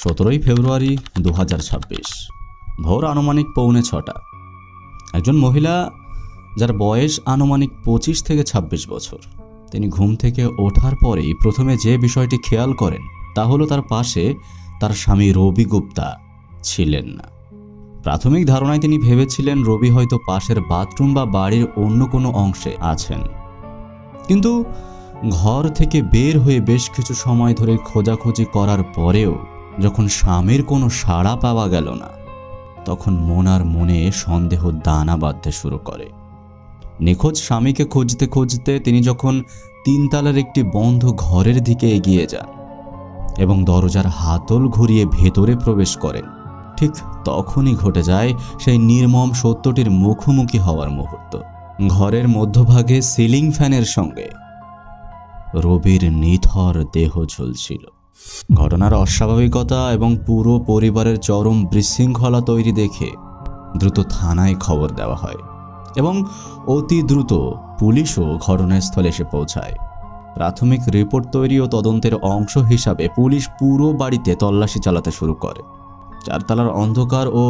17ই ফেব্রুয়ারি 2026 ভোর আনুমানিক 6:45। একজন মহিলা যার বয়স আনুমানিক 25 থেকে 26 বছর, তিনি ঘুম থেকে ওঠার পরেই প্রথমে যে বিষয়টি খেয়াল করেন তা হলো তার পাশে তার স্বামী রবি গুপ্তা ছিলেন না। প্রাথমিক ধারণায় তিনি ভেবেছিলেন রবি হয়তো পাশের বাথরুম বা বাড়ির অন্য কোনো অংশে আছেন। কিন্তু ঘর থেকে বের হয়ে বেশ কিছু সময় ধরে খোঁজাখুঁজি করার পরেও যখন স্বামীর কোনো সাড়া পাওয়া গেল না, তখন মোনার মনে সন্দেহ দানা বাঁধতে শুরু করে। নিখোঁজ স্বামীকে খুঁজতে খুঁজতে তিনি যখন 3 তলার একটি বন্ধ ঘরের দিকে এগিয়ে যান এবং দরজার হাতল ঘুরিয়ে ভেতরে প্রবেশ করেন, ঠিক তখনই ঘটে যায় সেই নির্মম সত্যটির মুখোমুখি হওয়ার মুহূর্ত। ঘরের মধ্যভাগে সিলিং ফ্যানের সঙ্গে রবির নিথর দেহ ঝুলছিল। ঘটনার অস্বাভাবিকতা এবং পুরো পরিবারের চরম বিশৃঙ্খলা তৈরি দেখে দ্রুত থানায় খবর দেওয়া হয় এবং অতি দ্রুত পুলিশও ঘটনাস্থলে এসে পৌঁছায়। প্রাথমিক রিপোর্ট তৈরি ও তদন্তের অংশ হিসাবে পুলিশ পুরো বাড়িতে তল্লাশি চালাতে শুরু করে। 4 তলার অন্ধকার ও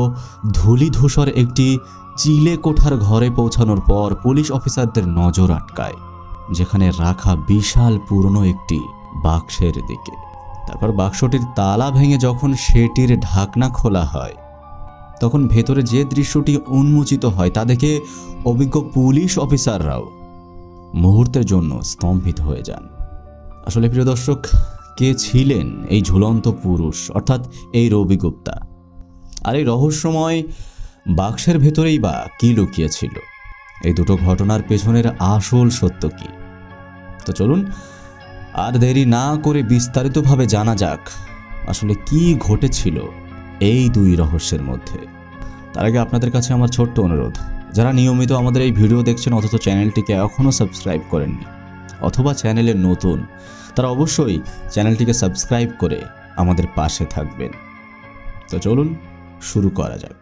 ধূলিধূসর একটি চিলে কোঠার ঘরে পৌঁছানোর পর পুলিশ অফিসারদের নজর আটকায় যেখানে রাখা বিশাল পুরনো একটি বাক্সের দিকে। তারপর বাক্সটির তালা ভেঙে যখন সেটির ঢাকনা খোলা হয়, তখন ভেতরে যে দৃশ্যটি উন্মোচিত হয় তা দেখে অভিজ্ঞ পুলিশ অফিসাররাও মুহূর্তের জন্য স্তম্ভিত হয়ে যান। আসলে প্রিয় দর্শক, কে ছিলেন এই ঝুলন্ত পুরুষ অর্থাৎ এই রবি গুপ্তা? আর এই রহস্যময় বাক্সের ভেতরেই বা কি লুকিয়েছিল? এই দুটো ঘটনার পেছনের আসল সত্য কি? তো চলুন আর দেরি না করে বিস্তারিতভাবে জানা যাক আসলে কি ঘটেছিল এই দুই রহস্যের মধ্যে। তার আগে আপনাদের কাছে আমার ছোট্ট অনুরোধ, যারা নিয়মিত আমাদের এই ভিডিও দেখছেন অথচ চ্যানেলটিকে এখনও সাবস্ক্রাইব করেননি অথবা চ্যানেলে নতুন, তারা অবশ্যই চ্যানেলটিকে সাবস্ক্রাইব করে আমাদের পাশে থাকবেন। তো চলুন শুরু করা যাক।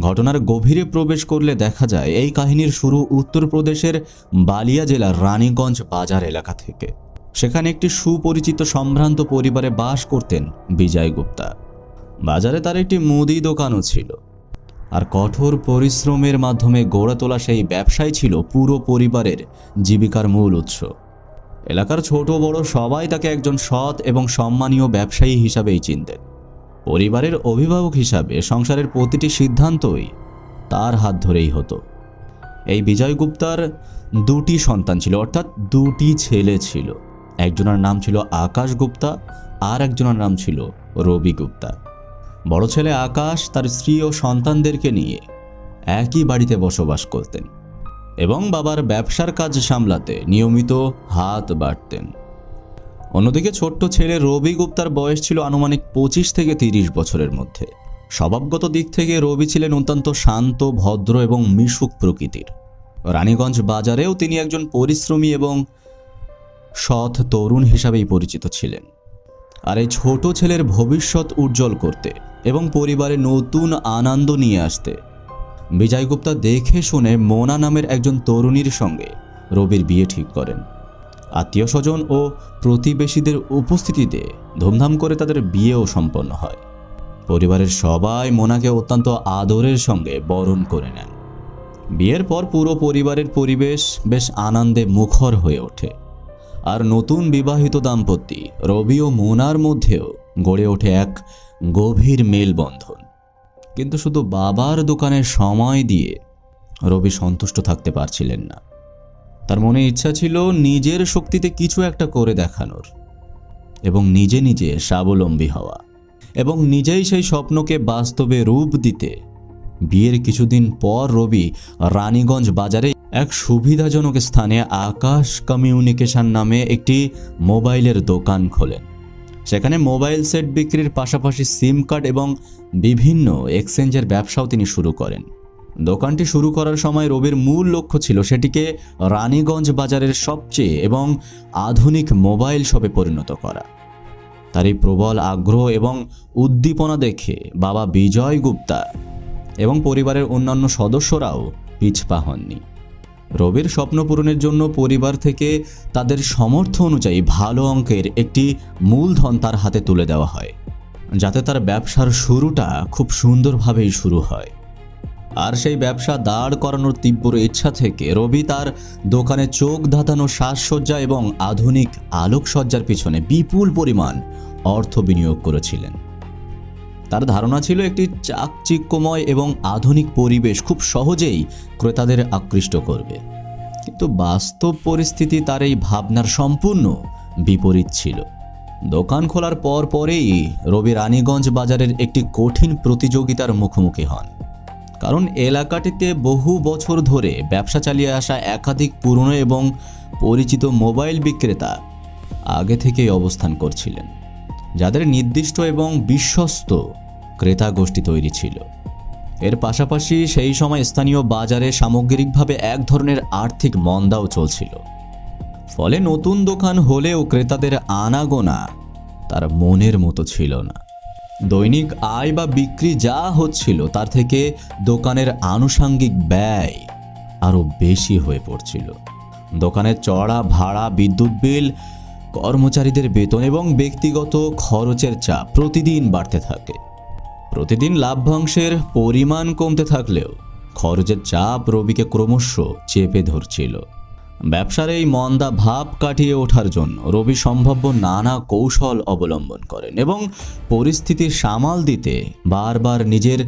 ঘটনার গভীরে প্রবেশ করলে দেখা যায় এই কাহিনীর শুরু উত্তরপ্রদেশের বালিয়া জেলার রানীগঞ্জ বাজার এলাকা থেকে। সেখানে একটি সুপরিচিত সম্ভ্রান্ত পরিবারে বাস করতেন বিজয় গুপ্তা। বাজারে তার একটি মুদি দোকানও ছিল, আর কঠোর পরিশ্রমের মাধ্যমে গড়ে তোলা সেই ব্যবসায় ছিল পুরো পরিবারের জীবিকার মূল উৎস। এলাকার ছোট বড় সবাই তাকে একজন সৎ এবং সম্মানীয় ব্যবসায়ী হিসাবেই চিনতেন। পরিবারের অভিভাবক হিসাবে সংসারের প্রতিটি সিদ্ধান্তই তার হাত ধরেই হতো। এই বিজয় গুপ্তার 2টি সন্তান ছিল, অর্থাৎ 2টি ছেলে ছিল। একজনের নাম ছিল আকাশ গুপ্তা আর একজনের নাম ছিল রবি গুপ্তা। বড় ছেলে আকাশ তার স্ত্রী ও সন্তানদেরকে নিয়ে একই বাড়িতে বসবাস করতেন এবং বাবার ব্যবসার কাজ সামলাতে নিয়মিত হাত বাড়তেন। অন্যদিকে ছোট্ট ছেলে রবি গুপ্তার বয়স ছিল আনুমানিক 25 থেকে 30 বছরের মধ্যে। স্বভাবগত দিক থেকে রবি ছিলেন অত্যন্ত শান্ত, ভদ্র এবং মিশুক প্রকৃতির। রানীগঞ্জ বাজারেও তিনি একজন পরিশ্রমী এবং সৎ তরুণ হিসাবেই পরিচিত ছিলেন। আর এই ছোট ছেলের ভবিষ্যৎ উজ্জ্বল করতে এবং পরিবারে নতুন আনন্দ নিয়ে আসতে বিজয় গুপ্তা দেখে শুনে মোনা নামের একজন তরুণীর সঙ্গে রবির বিয়ে ঠিক করেন। আত্মীয় স্বজন ও প্রতিবেশীদের উপস্থিতিতে ধুমধাম করে তাদের বিয়েও সম্পন্ন হয়। পরিবারের সবাই মোনাকে অত্যন্ত আদরের সঙ্গে বরণ করে নেন। বিয়ের পর পুরো পরিবারের পরিবেশ বেশ আনন্দে মুখর হয়ে ওঠে, আর নতুন বিবাহিত দাম্পত্য রবি ও মোনার মধ্যেও গড়ে ওঠে এক গভীর মেলবন্ধন। কিন্তু শুধু বাবার দোকানে সময় দিয়ে রবি সন্তুষ্ট থাকতে পারছিলেন না। তার মনে ইচ্ছা ছিল নিজের শক্তিতে কিছু একটা করে দেখানোর এবং নিজে নিজে স্বাবলম্বী হওয়া, এবং নিজেই সেই স্বপ্নকে বাস্তবে রূপ দিতে বিয়ের কিছুদিন পর রবি রানীগঞ্জ বাজারে এক সুবিধাজনক স্থানে আকাশ কমিউনিকেশন নামে একটি মোবাইলের দোকান খোলেন। সেখানে মোবাইল সেট বিক্রির পাশাপাশি সিম কার্ড এবং বিভিন্ন এক্সচেঞ্জের ব্যবসাও তিনি শুরু করেন। দোকানটি শুরু করার সময় রবির মূল লক্ষ্য ছিল সেটিকে রানীগঞ্জ বাজারের সবচেয়ে এবং আধুনিক মোবাইল শপে পরিণত করা। তার এই প্রবল আগ্রহ এবং উদ্দীপনা দেখে বাবা বিজয় গুপ্তা এবং পরিবারের অন্যান্য সদস্যরাও পিছপা হননি। রবির স্বপ্ন পূরণের জন্য পরিবার থেকে তাদের সামর্থ্য অনুযায়ী ভালো অঙ্কের একটি মূলধন তার হাতে তুলে দেওয়া হয়, যাতে তার ব্যবসার শুরুটা খুব সুন্দরভাবেই শুরু হয়। আর সেই ব্যবসা দাঁড় করানোর তীব্র ইচ্ছা থেকে রবি তার দোকানে চোখ ধাঁধানো সাজসজ্জা এবং আধুনিক আলোকসজ্জার পিছনে বিপুল পরিমাণ অর্থ বিনিয়োগ করেছিলেন। তার ধারণা ছিল একটি চাকচিক্যময় এবং আধুনিক পরিবেশ খুব সহজেই ক্রেতাদের আকৃষ্ট করবে। কিন্তু বাস্তব পরিস্থিতি তার এই ভাবনার সম্পূর্ণ বিপরীত ছিল। দোকান খোলার পরেই রবি রানীগঞ্জ বাজারের একটি কঠিন প্রতিযোগিতার মুখোমুখি হন। কারণ এলাকাটিতে বহু বছর ধরে ব্যবসা চালিয়ে আসা একাধিক পুরনো এবং পরিচিত মোবাইল বিক্রেতা আগে থেকেই অবস্থান করছিলেন, যাদের নির্দিষ্ট এবং বিশ্বস্ত ক্রেতা গোষ্ঠী তৈরি ছিল। এর পাশাপাশি সেই সময় স্থানীয় বাজারে সামগ্রিকভাবে এক ধরনের আর্থিক মন্দাও চলছিল। ফলে নতুন দোকান হলেও ক্রেতাদের আনাগোনা তার মনের মতো ছিল না। দৈনিক আয় বা বিক্রি যা হচ্ছিল তার থেকে দোকানের আনুষঙ্গিক ব্যয় আরও বেশি হয়ে পড়ছিল। দোকানের চড়া ভাড়া, বিদ্যুৎ বিল, কর্মচারীদের বেতন এবং ব্যক্তিগত খরচের চাপ প্রতিদিন বাড়তে থাকে। প্রতিদিন লাভ্যাংশের পরিমাণ কমতে থাকলেও খরচের চাপ রবিকে ক্রমশ চেপে ধরছিল। ব্যবসার এই মন্দা ভাব কাটিয়ে ওঠার জন্য রবি সম্ভাব্য নানা কৌশল অবলম্বন করেন এবং পরিস্থিতি সামাল দিতে বারবার নিজের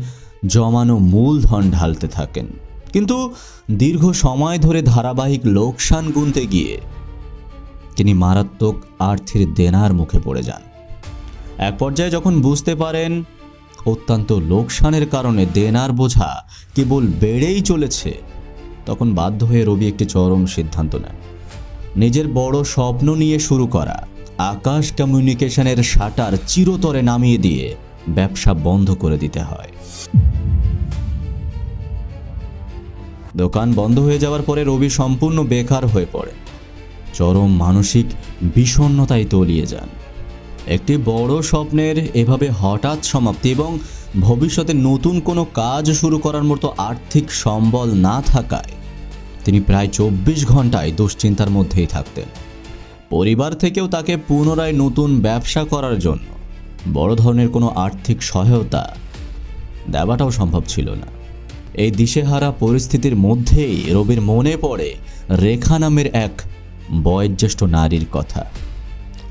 জমানো মূলধন ঢালতে থাকেন। কিন্তু দীর্ঘ সময় ধরে ধারাবাহিক লোকসান গুনতে গিয়ে তিনি মারাত্মক আর্থিক দেনার মুখে পড়ে যান। এক পর্যায়ে যখন বুঝতে পারেন অত্যন্ত লোকসানের কারণে দেনার বোঝা কেবল বেড়েই চলেছে, তখন বাধ্য হয়ে রবি একটি চরম সিদ্ধান্ত নেন। নিজের বড় স্বপ্ন নিয়ে শুরু করা আকাশ কমিউনিকেশনের শাটার চিরতরে নামিয়ে দিয়ে ব্যবসা বন্ধ করে দিতে হয়। দোকান বন্ধ হয়ে যাওয়ার পরে রবি সম্পূর্ণ বেকার হয়ে পড়ে, চরম মানসিক বিষণ্ণতায় তলিয়ে যান। একটি বড় স্বপ্নের এভাবে হঠাৎ সমাপ্তি এবং ভবিষ্যতে নতুন কোনো কাজ শুরু করার মতো আর্থিক সম্বল না থাকায় তিনি প্রায় 24 ঘন্টায় দুশ্চিন্তার মধ্যেই থাকতেন। পরিবার থেকেও তাকে পুনরায় নতুন ব্যবসা করার জন্য বড় ধরনের কোনো আর্থিক সহায়তা দেওয়াটাও সম্ভব ছিল না। এই দিশেহারা পরিস্থিতির মধ্যেই রবির মনে পড়ে রেখা নামের এক বয়োজ্যেষ্ঠ নারীর কথা।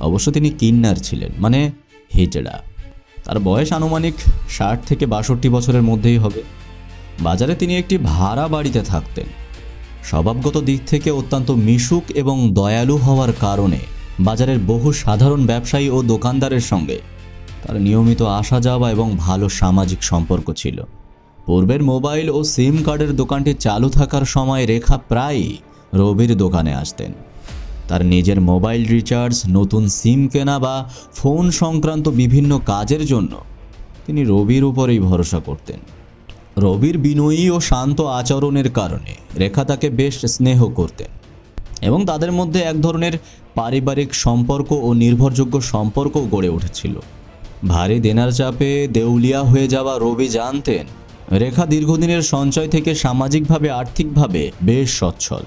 অবশ্য তিনি কিন্নার ছিলেন, মানে হিজড়া। তার বয়স আনুমানিক 60 থেকে 62 বছরের মধ্যেই হবে। বাজারে তিনি একটি ভাড়া বাড়িতে থাকতেন। স্বভাবগত দিক থেকে অত্যন্ত মিশুক এবং দয়ালু হওয়ার কারণে বাজারের বহু সাধারণ ব্যবসায়ী ও দোকানদারের সঙ্গে তার নিয়মিত আসা যাওয়া এবং ভালো সামাজিক সম্পর্ক ছিল। পূর্বের মোবাইল ও সিম কার্ডের দোকানটি চালু থাকার সময় রেখা প্রায়ই রবির দোকানে আসতেন। তার নিজের মোবাইল রিচার্জ, নতুন সিম কেনা বা ফোন সংক্রান্ত বিভিন্ন কাজের জন্য তিনি রবির উপরেই ভরসা করতেন। রবির বিনয়ী ও শান্ত আচরণের কারণে রেখা তাকে বেশ স্নেহ করতেন এবং তাদের মধ্যে এক ধরনের পারিবারিক সম্পর্ক ও নির্ভরযোগ্য সম্পর্কও গড়ে উঠেছিল। ভারী দেনার চাপে দেউলিয়া হয়ে যাওয়া রবি জানতেন রেখা দীর্ঘদিনের সঞ্চয় থেকে সামাজিকভাবে আর্থিকভাবে বেশ সচ্ছল।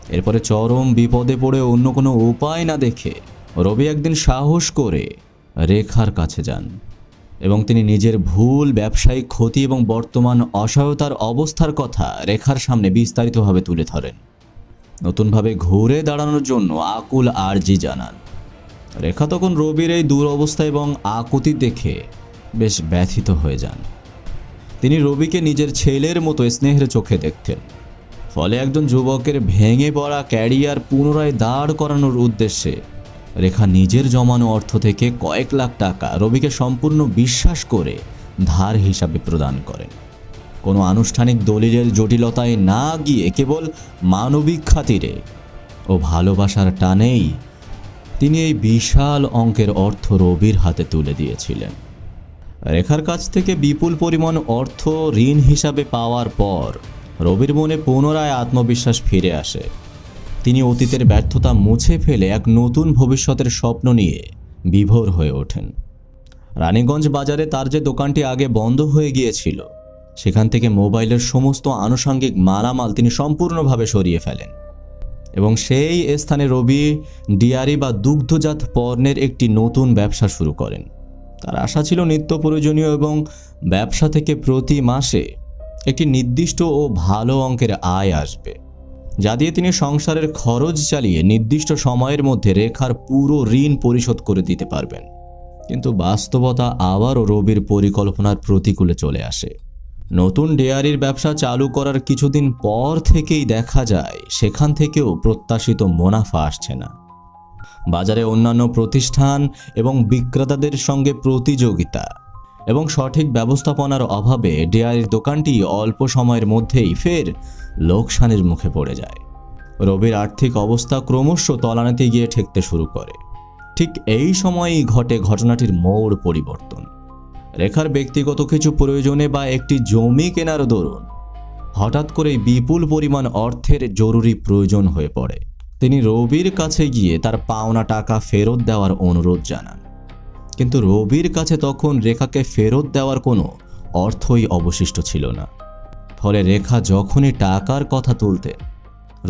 এরপরে চরম বিপদে পড়ে অন্য কোনো উপায় না দেখে রবি একদিন সাহস করে রেখার কাছে যান এবং তিনি নিজের ভুল, ব্যবসায়িক ক্ষতি এবং বর্তমান অসহায়তার অবস্থার কথা রেখার সামনে বিস্তারিতভাবে তুলে ধরেন। নতুনভাবে ঘুরে দাঁড়ানোর জন্য আকুল আর্জি জানান। রেখা তখন রবির এই দুরবস্থা এবং আকুতি দেখে বেশ ব্যথিত হয়ে যান। তিনি রবিকে নিজের ছেলের মতো স্নেহের চোখে দেখতেন। ফলে একজন যুবকের ভেঙে পড়া ক্যারিয়ার পুনরায় দাঁড় করানোর উদ্দেশ্যে রেখা নিজের জমানো অর্থ থেকে কয়েক লাখ টাকা রবিকে সম্পূর্ণ বিশ্বাস করে ধার হিসাবে প্রদান করেন। কোনো আনুষ্ঠানিক দলিলের জটিলতায় না গিয়ে কেবল মানবিক খাতিরে ও ভালোবাসার টানেই তিনি এই বিশাল অঙ্কের অর্থ রবির হাতে তুলে দিয়েছিলেন। রেখার কাছ থেকে বিপুল পরিমাণ অর্থ ঋণ হিসাবে পাওয়ার পর রবির মনে পুনরায় আত্মবিশ্বাস ফিরে আসে। তিনি অতীতের ব্যর্থতা মুছে ফেলে এক নতুন ভবিষ্যতের স্বপ্ন নিয়ে বিভোর হয়ে ওঠেন। রানীগঞ্জ বাজারে তার যে দোকানটি আগে বন্ধ হয়ে গিয়েছিল সেখান থেকে মোবাইলের সমস্ত আনুষঙ্গিক মালামাল তিনি সম্পূর্ণভাবে সরিয়ে ফেলেন এবং সেই স্থানে রবি ডেয়ারি বা দুগ্ধজাত পণ্যের একটি নতুন ব্যবসা শুরু করেন। তার আশা ছিল নিত্য প্রয়োজনীয় এবং ব্যবসা থেকে প্রতি মাসে একটি নির্দিষ্ট ও ভালো অঙ্কের আয় আসবে, যা দিয়ে তিনি সংসারের খরচ চালিয়ে নির্দিষ্ট সময়ের মধ্যে রেখার পুরো ঋণ পরিশোধ করে দিতে পারবেন। কিন্তু বাস্তবতা আবারও রবির পরিকল্পনার প্রতিকূলে চলে আসে। নতুন ডেয়ারির ব্যবসা চালু করার কিছুদিন পর থেকেই দেখা যায় সেখান থেকেও প্রত্যাশিত মুনাফা আসছে না। বাজারে অন্যান্য প্রতিষ্ঠান এবং বিক্রেতাদের সঙ্গে প্রতিযোগিতা এবং সঠিক ব্যবস্থাপনার অভাবে ডেয়ারির দোকানটি অল্প সময়ের মধ্যেই ফের লোকসানের মুখে পড়ে যায়। রবির আর্থিক অবস্থা ক্রমশ তলানিতে গিয়ে ঠেকতে শুরু করে। ঠিক এই সময়ই ঘটে ঘটনাটির মোড় পরিবর্তন। রেখার ব্যক্তিগত কিছু প্রয়োজনে বা একটি জমি কেনার দরুন হঠাৎ করে বিপুল পরিমাণ অর্থের জরুরি প্রয়োজন হয়ে পড়ে। তিনি রবির কাছে গিয়ে তার পাওনা টাকা ফেরত দেওয়ার অনুরোধ জানান, কিন্তু রবির কাছে তখন রেখাকে ফেরত দেওয়ার কোনো অর্থই অবশিষ্ট ছিল না। ফলে রেখা যখনই টাকার কথা তুলতেন,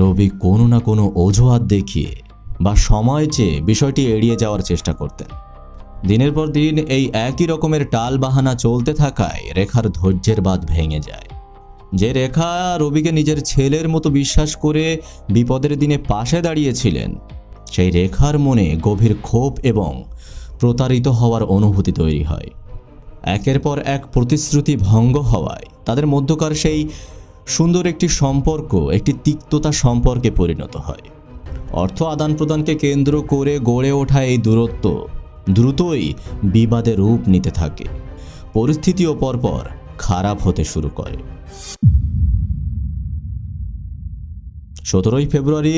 রবি কোনো না কোনো অজুহাত দেখিয়ে বা সময় চেয়ে বিষয়টি এড়িয়ে যাওয়ার চেষ্টা করতেন। দিনের পর দিন এই একই রকমের টালবাহানা চলতে থাকায় রেখার ধৈর্যের বাঁধ ভেঙে যায়। যে রেখা রবিকে নিজের ছেলের মতো বিশ্বাস করে বিপদের দিনে পাশে দাঁড়িয়েছিলেন, সেই রেখার মনে গভীর ক্ষোভ এবং প্রতারিত হওয়ার অনুভূতি তৈরি হয়। একের পর এক প্রতিশ্রুতি ভঙ্গ হওয়ায় তাদের মধ্যকার সেই সুন্দর একটি সম্পর্ক একটি তিক্ততা সম্পর্কে পরিণত হয়। অর্থ আদান প্রদানকে কেন্দ্র করে গড়ে ওঠা এই দূরত্ব দ্রুতই বিবাদে রূপ নিতে থাকে। পরিস্থিতিও পরপর খারাপ হতে শুরু করে। 17 ফেব্রুয়ারি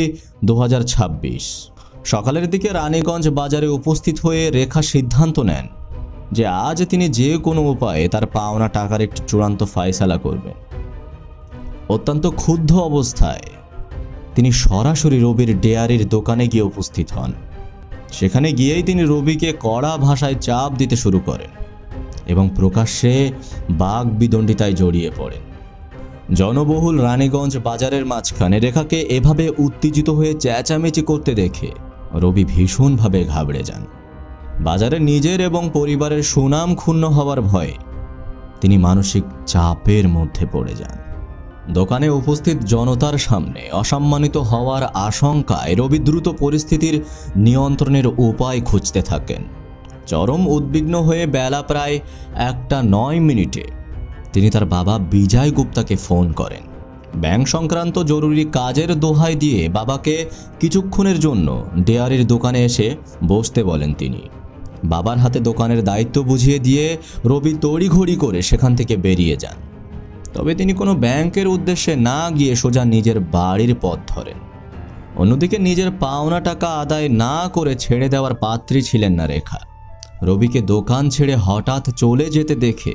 2026 সকালের দিকে রানীগঞ্জ বাজারে উপস্থিত হয়ে রেখা সিদ্ধান্ত নেন যে আজ তিনি যে কোনো উপায়ে তার পাওনা টাকার একটি চূড়ান্ত ফায়সালা করবেন। অত্যন্ত ক্ষুব্ধ অবস্থায় তিনি সরাসরি রবির ডেয়ারির দোকানে গিয়ে উপস্থিত হন। সেখানে গিয়েই তিনি রবিকে কড়া ভাষায় চাপ দিতে শুরু করেন এবং প্রকাশ্যে বাকবিদণ্ডিতায় জড়িয়ে পড়েন। জনবহুল রানীগঞ্জ বাজারের মাঝখানে রেখাকে এভাবে উত্তেজিত হয়ে চেঁচামেচি করতে দেখে রবি ভীষণভাবে ঘাবড়ে যান। বাজারে নিজের এবং পরিবারের সুনাম ক্ষুণ্ণ হওয়ার ভয়ে তিনি মানসিক চাপের মধ্যে পড়ে যান। দোকানে উপস্থিত জনতার সামনে অসম্মানিত হওয়ার আশঙ্কায় রবি দ্রুত পরিস্থিতির নিয়ন্ত্রণের উপায় খুঁজতে থাকেন। চরম উদ্বিগ্ন হয়ে বেলা প্রায় 1:09 তিনি তার বাবা বিজয় গুপ্তাকে ফোন করেন। ব্যাংক সংক্রান্ত জরুরি কাজের দোহাই দিয়ে বাবাকে কিছুক্ষণের জন্য ডেয়ারির দোকানে এসে বসতে বলেন তিনি। বাবার হাতে দোকানের দায়িত্ব বুঝিয়ে দিয়ে রবি তড়িঘড়ি করে সেখান থেকে বেরিয়ে যান। তবে তিনি কোনো ব্যাংকের উদ্দেশ্যে না গিয়ে সোজা নিজের বাড়ির পথ ধরেন। অন্যদিকে নিজের পাওনা টাকা আদায় না করে ছেড়ে দেওয়ার পাত্রী ছিলেন না রেখা। রবিকে দোকান ছেড়ে হঠাৎ চলে যেতে দেখে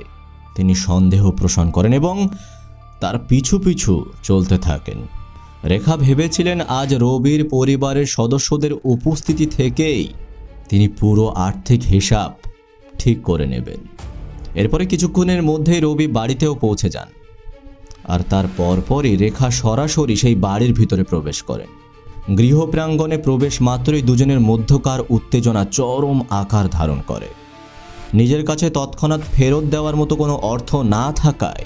তিনি সন্দেহ পোষণ করেন এবং তার পিছু পিছু চলতে থাকেন। রেখা ভেবেছিলেন আজ রবির পরিবারের সদস্যদের উপস্থিতি থেকেই তিনি পুরো আর্থিক হিসাব ঠিক করে নেবেন। এরপরে কিছুক্ষণের মধ্যেই রবি বাড়িতেও পৌঁছে যান, আর তার পরপরই রেখা সরাসরি সেই বাড়ির ভিতরে প্রবেশ করেন। গৃহ প্রাঙ্গণে প্রবেশ মাত্রই দুজনের মধ্যকার উত্তেজনা চরম আকার ধারণ করে। নিজের কাছে তৎক্ষণাৎ ফেরত দেওয়ার মতো কোনো অর্থ না থাকায়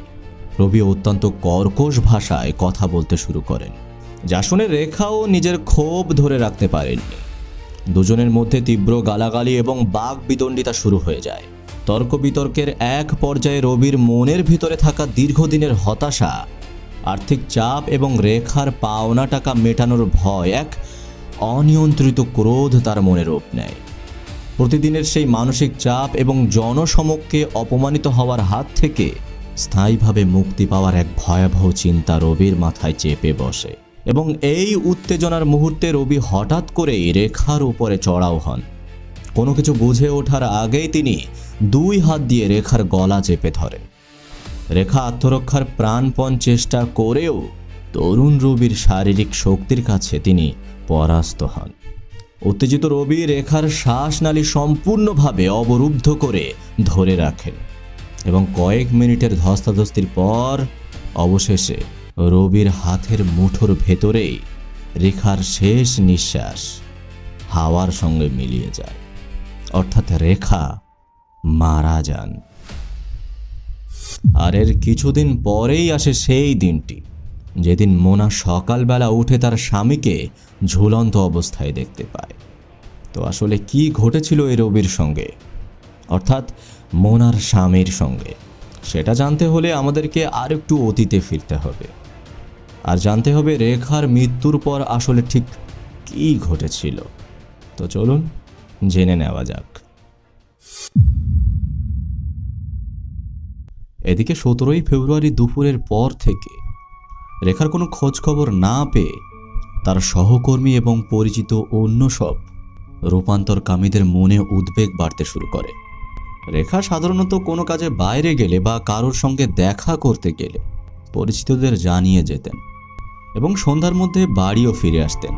রবি অত্যন্ত কর্কশ ভাষায় কথা বলতে শুরু করেন, যা শুনে রেখাও নিজের ক্ষোভ ধরে রাখতে পারেননি। দুজনের মধ্যে তীব্র গালাগালি এবং বাকবিদণ্ডিতা শুরু হয়ে যায়। তর্ক বিতর্কের এক পর্যায়ে রবির মনের ভিতরে থাকা দীর্ঘদিনের হতাশা, আর্থিক চাপ এবং রেখার পাওনা টাকা মেটানোর ভয়, এক অনিয়ন্ত্রিত ক্রোধ তার মনে রূপ নেয়। প্রতিদিনের সেই মানসিক চাপ এবং জনসমক্ষে অপমানিত হওয়ার হাত থেকে স্থায়ীভাবে মুক্তি পাওয়ার এক ভয়াবহ চিন্তা রবির মাথায় চেপে বসে এবং এই উত্তেজনার মুহূর্তে রবি হঠাৎ করেই রেখার উপরে চড়াও হন। কোনো কিছু বুঝে ওঠার আগেই তিনি 2 হাত দিয়ে রেখার গলা চেপে ধরেন। রেখা আত্মরক্ষার প্রাণপণ চেষ্টা করেও তরুণ রবির শারীরিক শক্তির কাছে তিনি পরাস্ত হন। উত্তেজিত রবি রেখার শ্বাসনালী সম্পূর্ণভাবে অবরুদ্ধ করে ধরে রাখেন। এবং কয়েক মিনিটের ধস্তাধস্তির পর অবশেষে রবির হাতের মুঠোর ভেতরেই রেখার শেষ নিঃশ্বাস হাওয়ার সঙ্গে মিলিয়ে যায়, অর্থাৎ রেখা মারা যান। আর এর কিছুদিন পরেই আসে সেই দিনটি যেদিন মোনা সকালবেলা উঠে তার স্বামীকে ঝুলন্ত অবস্থায় দেখতে পায়। তো আসলে কি ঘটেছিল এই রবির সঙ্গে, অর্থাৎ মোনার স্বামীর সঙ্গে, সেটা জানতে হলে আমাদেরকে আর একটু অতীতে ফিরতে হবে আর জানতে হবে রেখার মৃত্যুর পর আসলে ঠিক কি ঘটেছিল। তো চলুন জেনে নেওয়া যাক। এদিকে 17ই ফেব্রুয়ারি দুপুরের পর থেকে রেখার কোনো খোঁজ খবর না পেয়ে তার সহকর্মী এবং পরিচিত অন্য সব রূপান্তরকামীদের মনে উদ্বেগ বাড়তে শুরু করে। রেখা সাধারণত কোনো কাজে বাইরে গেলে বা কারোর সঙ্গে দেখা করতে গেলে পরিচিতদের জানিয়ে যেতেন এবং সন্ধ্যার মধ্যে বাড়িও ফিরে আসতেন।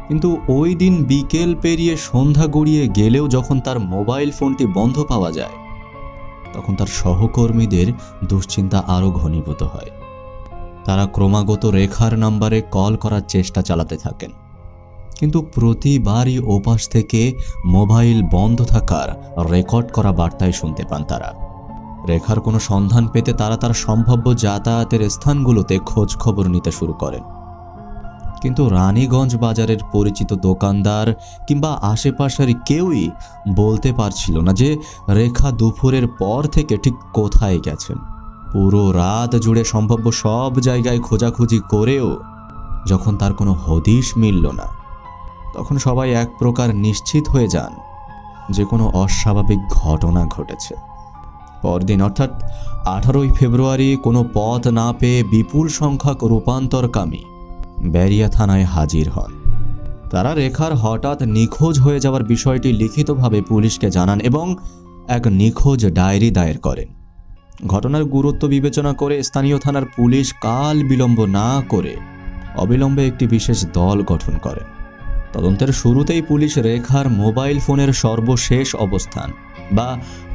কিন্তু ওই দিন বিকেল পেরিয়ে সন্ধ্যা গড়িয়ে গেলেও যখন তার মোবাইল ফোনটি বন্ধ পাওয়া যায়, তখন তার সহকর্মীদের দুশ্চিন্তা আরও ঘনীভূত হয়। তারা ক্রমাগত রেখার নাম্বারে কল করার চেষ্টা চালাতে থাকেন, কিন্তু প্রতিবারই ওপাশ থেকে মোবাইল বন্ধ থাকার রেকর্ড করা বার্তায় শুনতে পান তারা। রেখার কোনো সন্ধান পেতে তারা তার সম্ভাব্য যাতায়াতের স্থানগুলোতে খোঁজ খবর নিতে শুরু করেন, কিন্তু রানীগঞ্জ বাজারের পরিচিত দোকানদার কিংবা আশেপাশের কেউই বলতে পারছিল না যে রেখা দুপুরের পর থেকে ঠিক কোথায় গেছেন। পুরো রাত জুড়ে সম্ভাব্য সব জায়গায় খোঁজাখুঁজি করেও যখন তার কোনো হদিশ মিলল না, তখন সবাই এক প্রকার নিশ্চিত হয়ে যান যে কোনো অস্বাভাবিক ঘটনা ঘটেছে। পরদিন অর্থাৎ 18ই ফেব্রুয়ারি কোনো পথ না পেয়ে বিপুল সংখ্যক রূপান্তরকামী ব্যারিয়া থানায় হাজির হন। তারা রেখার হঠাৎ নিখোঁজ হয়ে যাওয়ার বিষয়টি লিখিতভাবে পুলিশকে জানান এবং এক নিখোঁজ ডায়েরি দায়ের করেন। ঘটনার গুরুত্ব বিবেচনা করে স্থানীয় থানার পুলিশ কাল বিলম্ব না করে অবিলম্বে একটি বিশেষ দল গঠন করে। তদন্তের শুরুতেই পুলিশ রেখার মোবাইল ফোনের সর্বশেষ অবস্থান বা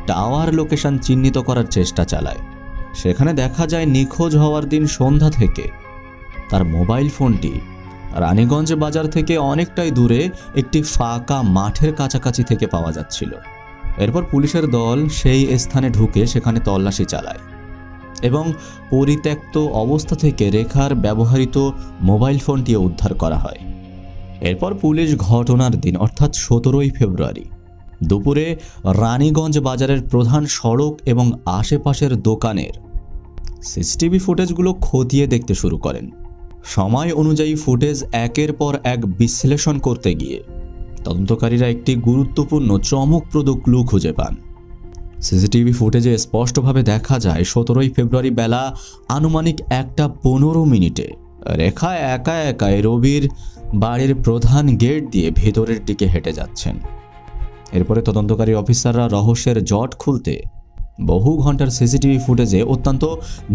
টাওয়ার লোকেশন চিহ্নিত করার চেষ্টা চালায়। সেখানে দেখা যায় নিখোঁজ হওয়ার দিন সন্ধ্যা থেকে তার মোবাইল ফোনটি রানীগঞ্জ বাজার থেকে অনেকটাই দূরে একটি ফাঁকা মাঠের কাছাকাছি থেকে পাওয়া যাচ্ছিল। এরপর পুলিশের দল সেই স্থানে ঢুকে সেখানে তল্লাশি চালায় এবং পরিত্যক্ত অবস্থা থেকে রেখার ব্যবহৃত মোবাইল ফোনটিও উদ্ধার করা হয়। এরপর পুলিশ ঘটনার দিন অর্থাৎ 17ই ফেব্রুয়ারি দুপুরে রানীগঞ্জ বাজারের প্রধান সড়ক এবং আশেপাশের দোকানের সিসিটিভি ফুটেজগুলো খতিয়ে দেখতে শুরু করেন। সময় অনুযায়ী ফুটেজ একের পর এক বিশ্লেষণ করতে গিয়ে তদন্তকারীরা একটি গুরুত্বপূর্ণ চমকপ্রদ ক্লু খুঁজে পান। সিসিটিভি ফুটেজে স্পষ্টভাবে দেখা যায় 17ই ফেব্রুয়ারি বেলা আনুমানিক 1:15 রেখা একা একাই রবির বাড়ির প্রধান গেট দিয়ে ভেতরের দিকে হেঁটে যাচ্ছেন। এরপরে তদন্তকারী অফিসাররা রহস্যের জট খুলতে বহু ঘন্টার সিসিটিভি ফুটেজে অত্যন্ত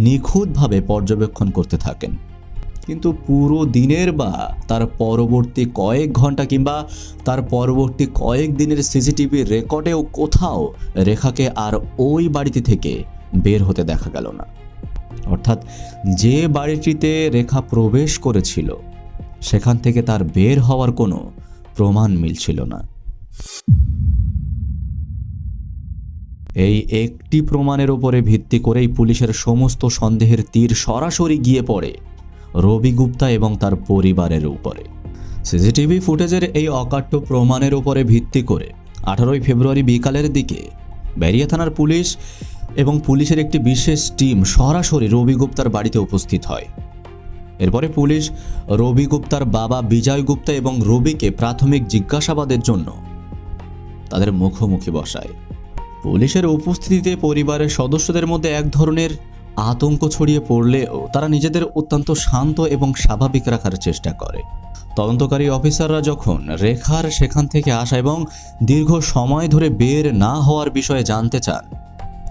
নিখুঁতভাবে পর্যবেক্ষণ করতে থাকেন, কিন্তু পুরো দিনের বা তার পরবর্তী কয়েক ঘন্টা কিংবা তার পরবর্তী কয়েক দিনের সিসিটিভি রেকর্ডেও কোথাও রেখাকে আর ওই বাড়িতে থেকে বের হতে দেখা গেল না। অর্থাৎ যে বাড়িটিতে রেখা প্রবেশ করেছিল সেখান থেকে তার বের হওয়ার কোনো প্রমাণ মিলছিল না। এই একটি প্রমাণের উপরে ভিত্তি করেই পুলিশের সমস্ত সন্দেহের তীর সরাসরি গিয়ে পড়ে রবি গুপ্তা এবং তার পরিবারের উপরে। সিসিটিভি ফুটেজের এই অকাট্য প্রমাণের উপরে ভিত্তি করে 18ই ফেব্রুয়ারি বিকালের দিকে ব্যারিয়া থানার পুলিশ এবং পুলিশের একটি বিশেষ টিম সরাসরি রবি গুপ্তার বাড়িতে উপস্থিত হয়। এরপরে পুলিশ রবি গুপ্তার বাবা বিজয় গুপ্তা এবং রবিকে প্রাথমিক জিজ্ঞাসাবাদের জন্য তাদের মুখোমুখি বসায়। পুলিশের উপস্থিতিতে পরিবারের সদস্যদের মধ্যে এক ধরনের আতঙ্ক ছড়িয়ে পড়লেও তারা নিজেদের অত্যন্ত শান্ত এবং স্বাভাবিক রাখার চেষ্টা করে। তদন্তকারী অফিসাররা যখন রেখার সেখান থেকে আসা এবং দীর্ঘ সময় ধরে বের না হওয়ার বিষয়ে জানতে চান,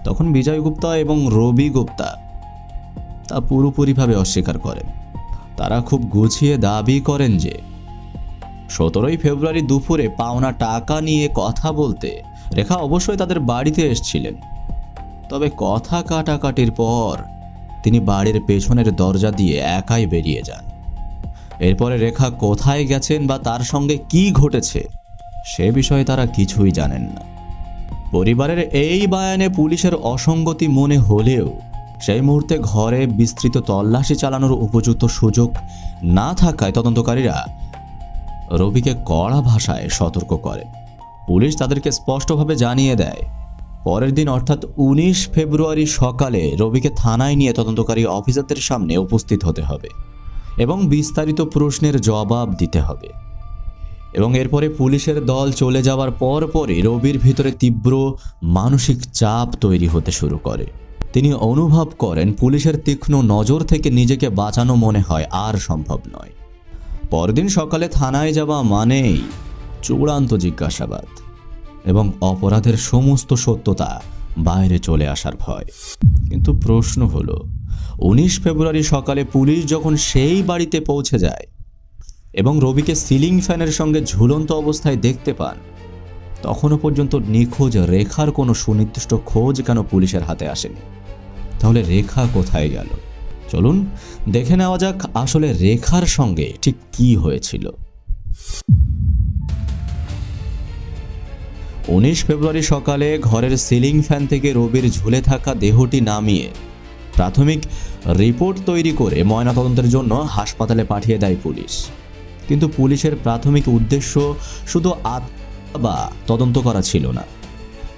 তখন বিজয় গুপ্তা এবং রবি গুপ্তা তা পুরোপুরিভাবে অস্বীকার করেন। তারা খুব গুছিয়ে দাবি করেন যে 17ই ফেব্রুয়ারি দুপুরে পাওনা টাকা নিয়ে কথা বলতে রেখা অবশ্যই তাদের বাড়িতে এসেছিলেন, তবে কথা কাটাকাটির পর তিনি বাড়ির পেছনের দরজা দিয়ে একাই বেরিয়ে যান। এরপরে রেখা কোথায় গেছেন বা তার সঙ্গে কি ঘটেছে সে বিষয়ে তারা কিছুই জানেন না। পরিবারের এই বয়ানে পুলিশের অসঙ্গতি মনে হলেও সেই মুহূর্তে ঘরে বিস্তৃত তল্লাশি চালানোর উপযুক্ত সুযোগ না থাকায় তদন্তকারীরা রবিকে কড়া ভাষায় সতর্ক করে। পুলিশ তাদেরকে স্পষ্টভাবে জানিয়ে দেয় পরের দিন অর্থাৎ 19 ফেব্রুয়ারি সকালে রবিকে থানায় নিয়ে তদন্তকারী অফিসারদের সামনে উপস্থিত হতে হবে এবং বিস্তারিত প্রশ্নের জবাব দিতে হবে। এবং এরপরে পুলিশের দল চলে যাওয়ার পরপরই রবির ভিতরে তীব্র মানসিক চাপ তৈরি হতে শুরু করে। তিনি অনুভব করেন পুলিশের তীক্ষ্ণ নজর থেকে নিজেকে বাঁচানো মনে হয় আর সম্ভব নয়। পরদিন সকালে থানায় যাওয়া মানেই চূড়ান্ত জিজ্ঞাসাবাদ এবং অপরাধের সমস্ত সত্যতা বাইরে চলে আসার ভয়। কিন্তু প্রশ্ন হলো 19 ফেব্রুয়ারি সকালে পুলিশ যখন সেই বাড়িতে পৌঁছে যায় এবং রবিকে সিলিং ফ্যানের সঙ্গে ঝুলন্ত অবস্থায় দেখতে পান, তখনও পর্যন্ত নিখোঁজ রেখার কোনো সুনির্দিষ্ট খোঁজ কেন পুলিশের হাতে আসেনি? তাহলে রেখা কোথায় গেল? চলুন দেখে নেওয়া যাক আসলে রেখার সঙ্গে ঠিক কি হয়েছিল। 19 ফেব্রুয়ারি সকালে ঘরের সিলিং ফ্যান থেকে রবির ঝুলে থাকা দেহটি নামিয়ে প্রাথমিক রিপোর্ট তৈরি করে ময়নাতদন্তের জন্য হাসপাতালে পাঠিয়ে দেয় পুলিশ। কিন্তু পুলিশের প্রাথমিক উদ্দেশ্য শুধু বা তদন্ত করা ছিল না,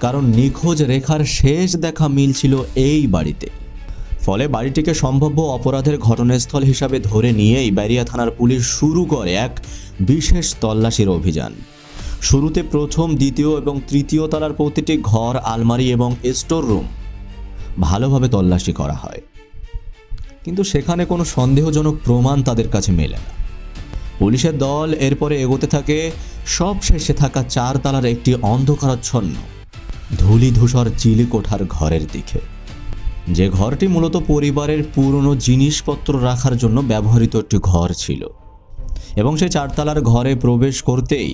কারণ নিখোঁজ রেখার শেষ দেখা মিল ছিল এই বাড়িতে। ফলে বাড়িটিকে সম্ভাব্য অপরাধের ঘটনাস্থল হিসাবে ধরে নিয়েই ব্যারিয়া থানার পুলিশ শুরু করে এক বিশেষ তল্লাশির অভিযান। শুরুতে প্রথম, দ্বিতীয় এবং তৃতীয় তলার প্রতিটি ঘর, আলমারি এবং স্টোর রুম ভালোভাবে তল্লাশি করা হয়, কিন্তু সেখানে কোনো সন্দেহজনক প্রমাণ তাদের কাছে মেলে না। পুলিশের দল এরপরে এগোতে থাকে সব শেষে থাকা 4 তলার একটি অন্ধকারাচ্ছন্ন ধূলিধূসর চিলেকোঠার ঘরের দিকে, যে ঘরটি মূলত পরিবারের পুরনো জিনিসপত্র রাখার জন্য ব্যবহৃত একটি ঘর ছিল। এবং সেই 4 তলার ঘরে প্রবেশ করতেই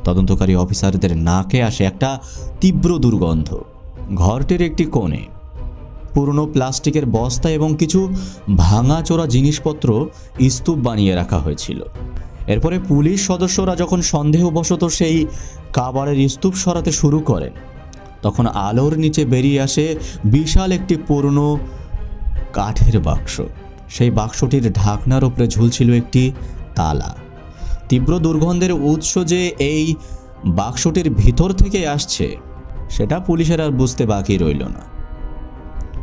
তদন্তকারী অফিসারদের নাকে আসে একটা তীব্র দুর্গন্ধ। ঘরটির একটি কোণে পুরনো প্লাস্টিকের বস্তা এবং কিছু ভাঙাচোরা জিনিসপত্র স্তূপ বানিয়ে রাখা হয়েছিল। এরপরে পুলিশ সদস্যরা যখন সন্দেহবশত সেই কাবারের স্তূপ সরাতে শুরু করেন, তখন আলোর নিচে বেরিয়ে আসে বিশাল একটি পুরনো কাঠের বাক্স। সেই বাক্সটির ঢাকনার উপরে ঝুলছিল একটি তালা। তীব্র দুর্গন্ধের উৎস যে এই বাক্সটির ভিতর থেকে আসছে সেটা পুলিশের আর বুঝতে বাকি রইল না।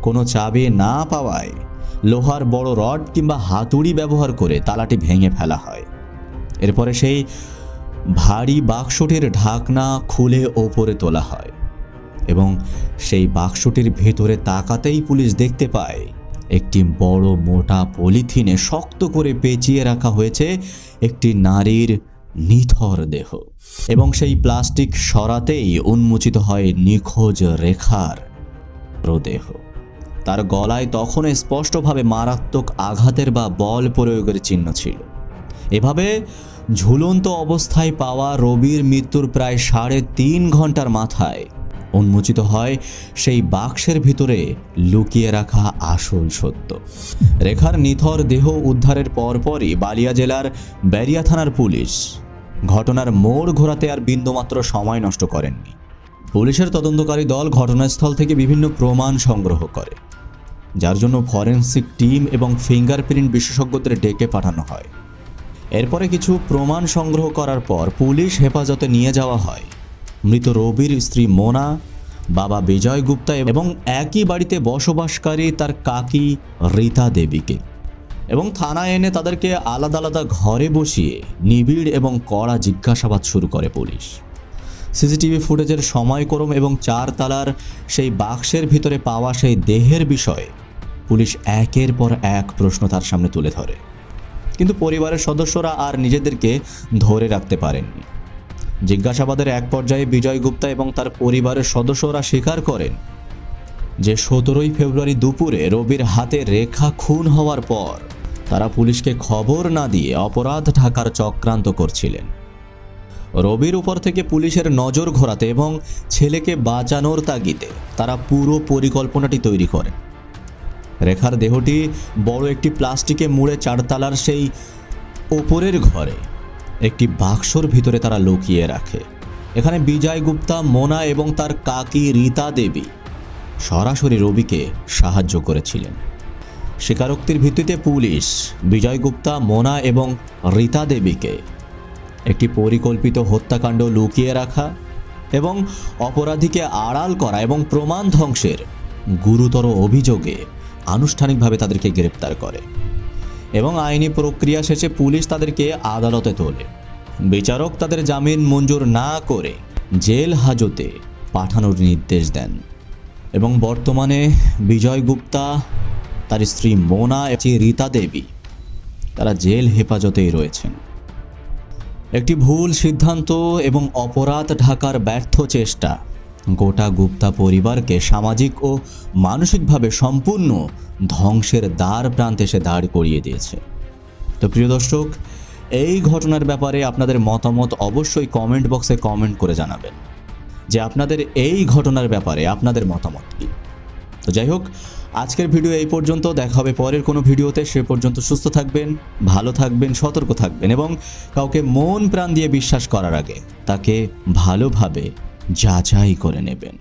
কোনো চাবি না পাওয়ায় লোহার বড় রড কিংবা হাতুড়ি ব্যবহার করে তালাটি ভেঙে ফেলা হয়। এরপরে সেই ভারী বাক্সটির ঢাকনা খুলে ওপরে তোলা হয় এবং সেই বাক্সটির ভেতরে তাকাতেই পুলিশ দেখতে পায় একটি বড় মোটা পলিথিনে শক্ত করে পেঁচিয়ে রাখা হয়েছে একটি নারীর নিথর দেহ। এবং সেই প্লাস্টিক সরাতেই উন্মোচিত হয় নিখোঁজ রেখার দেহ। তার গলায় তখন স্পষ্টভাবে মারাত্মক আঘাতের বা বল প্রয়োগের চিহ্ন ছিল। এভাবে ঝুলন্ত অবস্থায় পাওয়া রবির মৃত্যুর প্রায় 3.5 ঘন্টার মাথায় উন্মোচিত হয় সেই বাক্সের ভিতরে লুকিয়ে রাখা আসল সত্য। রেখার নিথর দেহ উদ্ধারের পরপরই বালিয়া জেলার ব্যারিয়া থানার পুলিশ ঘটনার মোড় ঘোরাতে আর বিন্দুমাত্র সময় নষ্ট করেননি। পুলিশের তদন্তকারী দল ঘটনাস্থল থেকে বিভিন্ন প্রমাণ সংগ্রহ করে, যার জন্য ফরেনসিক টিম এবং ফিঙ্গারপ্রিন্ট বিশেষজ্ঞদের ডেকে পাঠানো হয়। এরপরে কিছু প্রমাণ সংগ্রহ করার পর পুলিশ হেফাজতে নিয়ে যাওয়া হয় মৃত রবির স্ত্রী মোনা, বাবা বিজয় গুপ্তা এবং একই বাড়িতে বসবাসকারী তার কাকি রীতা দেবীকে, এবং থানায় এনে তাদেরকে আলাদা আলাদা ঘরে বসিয়ে নিবিড় এবং কড়া জিজ্ঞাসাবাদ শুরু করে পুলিশ। সিসিটিভি ফুটেজের সময়ক্রম এবং 4 তলার সেই বাক্সের ভিতরে পাওয়া সেই দেহের বিষয়ে পুলিশ একের পর এক প্রশ্ন তার সামনে তুলে ধরে, কিন্তু পরিবারের সদস্যরা আর নিজেদেরকে ধরে রাখতে পারেননি। জিজ্ঞাসাবাদের এক পর্যায়ে বিজয় গুপ্তা এবং তার পরিবারের সদস্যরা স্বীকার করেন যে 17 ফেব্রুয়ারি দুপুরে রবির হাতে রেখা খুন হওয়ার পর তারা পুলিশকে খবর না দিয়ে অপরাধ ঢাকার চক্রান্ত করছিলেন। রবির উপর থেকে পুলিশের নজর ঘোরাতে এবং ছেলেকে বাঁচানোর তাগিদে তারা পুরো পরিকল্পনাটি তৈরি করে। রেখার দেহটি বড় একটি প্লাস্টিকে মুড়ে চারতলার সেই ওপরের ঘরে একটি বাক্সর ভিতরে তারা লুকিয়ে রাখে। এখানে বিজয় গুপ্তা, মোনা এবং তার কাকি রীতা দেবী সরাসরি রবিকে সাহায্য করেছিলেন। স্বীকারোক্তির ভিত্তিতে পুলিশ বিজয় গুপ্তা, মোনা এবং রীতা দেবীকে একটি পরিকল্পিত হত্যাকাণ্ড লুকিয়ে রাখা এবং অপরাধীকে আড়াল করা এবং প্রমাণ ধ্বংসের গুরুতর অভিযোগে আনুষ্ঠানিকভাবে তাদেরকে গ্রেপ্তার করে এবং আইনি প্রক্রিয়া শেষে পুলিশ তাদেরকে আদালতে তোলে। বিচারক তাদের জামিন মঞ্জুর না করে জেল হাজতে পাঠানোর নির্দেশ দেন এবং বর্তমানে বিজয় গুপ্তা, তার স্ত্রী মোনা এবং রীতা দেবী তারা জেল হেফাজতেই রয়েছেন। একটি ভুল সিদ্ধান্ত এবং অপরাধ ঢাকার ব্যর্থ চেষ্টা গোটা গুপ্তা পরিবারকে সামাজিক ও মানসিকভাবে সম্পূর্ণ ধ্বংসের দ্বার প্রান্তে এসে দাঁড় করিয়ে দিয়েছে। তো প্রিয় দর্শক, এই ঘটনার ব্যাপারে আপনাদের মতামত অবশ্যই কমেন্ট বক্সে কমেন্ট করে জানাবেন যে আপনাদের এই ঘটনার ব্যাপারে আপনাদের মতামত কী। তো যাই হোক, আজকের ভিডিও এই পর্যন্ত। দেখা হবে পরের কোনো ভিডিওতে। সে পর্যন্ত সুস্থ থাকবেন, ভালো থাকবেন, সতর্ক থাকবেন এবং কাউকে মন প্রাণ দিয়ে বিশ্বাস করার আগে তাকে ভালোভাবে যাচাই করে নেবেন।